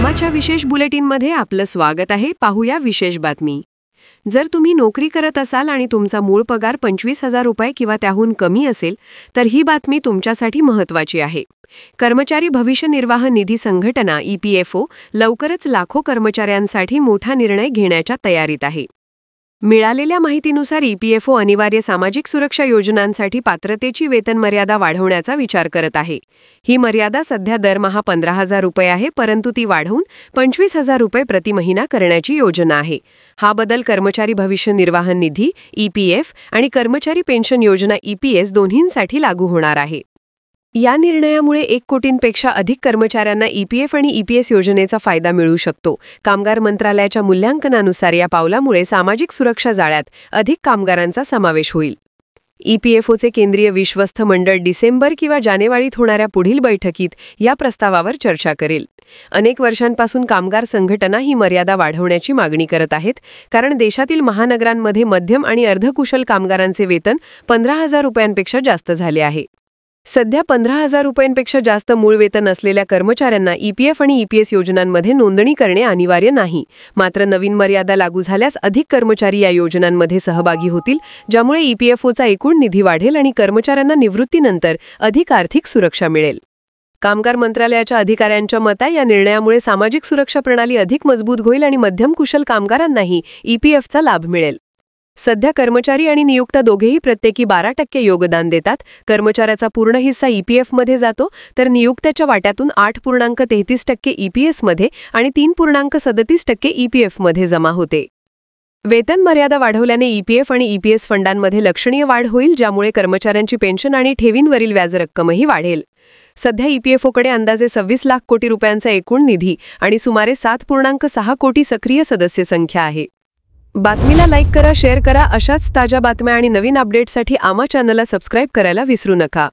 आमाच्या विशेष बुलेटिनमध्ये आपलं स्वागत आहे. पाहूया विशेष बातमी. जर तुम्ही नोकरी करत असाल आणि तुमचा मूळ पगार 25,000 रुपये किंवा त्याहून कमी असेल तर ही बातमी तुमच्यासाठी महत्त्वाची आहे. कर्मचारी भविष्य निर्वाह निधी संघटना EPFO लवकरच लाखो कर्मचाऱ्यांसाठी मोठा निर्णय घेण्याच्या तयारीत आहे. मिळालेल्या माहितीनुसार EPFO अनिवार्य सामाजिक सुरक्षा योजनांसाठी पात्रतेची वेतन मर्यादा वाढवण्याचा विचार करत आहे. ही मर्यादा सध्या दरमहा 15,000 रुपये आहे, परंतु ती वाढवून 25,000 रुपये प्रति महिना करण्याची योजना आहे. हा बदल कर्मचारी भविष्य निर्वाह निधी EPF आणि कर्मचारी पेन्शन योजना EPS दोन्हींसाठी लागू होणार आहे. या निर्णयामुळे 1 कोटींपेक्षा अधिक कर्मचाऱ्यांना EPF आणि EPS योजनेचा फायदा मिळू शकतो. कामगार मंत्रालयाच्या मूल्यांकनानुसार या पावलामुळे सामाजिक सुरक्षा जाळ्यात अधिक कामगारांचा समावेश होईल. EPFOचे केंद्रीय विश्वस्त मंडळ डिसेंबर किंवा जानेवारीत होणाऱ्या पुढील बैठकीत या प्रस्तावावर चर्चा करेल. अनेक वर्षांपासून कामगार संघटना ही मर्यादा वाढवण्याची मागणी करत आहेत, कारण देशातील महानगरांमध्ये मध्यम आणि अर्धकुशल कामगारांचे वेतन 15,000 रुपयांपेक्षा जास्त झाले आहे. सध्या 15,000 रुपयांपेक्षा जास्त मूळ वेतन असलेल्या कर्मचाऱ्यांना EPF आणि EPS योजनांमध्ये नोंदणी करणे अनिवार्य नाही. मात्र नवीन मर्यादा लागू झाल्यास अधिक कर्मचारी या योजनांमध्ये सहभागी होतील, ज्यामुळे EPFOचा एकूण निधी वाढेल आणि कर्मचाऱ्यांना निवृत्तीनंतर अधिक आर्थिक सुरक्षा मिळेल. कामगार मंत्रालयाच्या अधिकाऱ्यांच्या मते या निर्णयामुळे सामाजिक सुरक्षा प्रणाली अधिक मजबूत होईल आणि मध्यम कुशल कामगारांनाही EPFचा लाभ मिळेल. सध्या कर्मचारी आणि नियुक्त दोघेही प्रत्येकी 12% योगदान देतात. कर्मचाऱ्याचा पूर्ण हिस्सा EPFमध्ये जातो, तर नियुक्त्याच्या वाट्यातून 8.33% EPSमध्ये आणि 3.37% EPFमध्ये जमा होते. वेतन मर्यादा वाढवल्याने EPF आणि EPS फंडांमध्ये लक्षणीय वाढ होईल, ज्यामुळे कर्मचाऱ्यांची पेन्शन आणि ठेवींवरील व्याज रक्कमही वाढेल. सध्या EPFOकडे अंदाजे 26 लाख कोटी रुपयांचा एकूण निधी आणि सुमारे 7.6 कोटी सक्रिय सदस्य संख्या आहे. बातमीला लाईक करा, शेअर करा. अशाच ताज्या बातम्या आणि नवीन अपडेट्ससाठी आमा चॅनलला सबस्क्राईब करायला विसरू नका.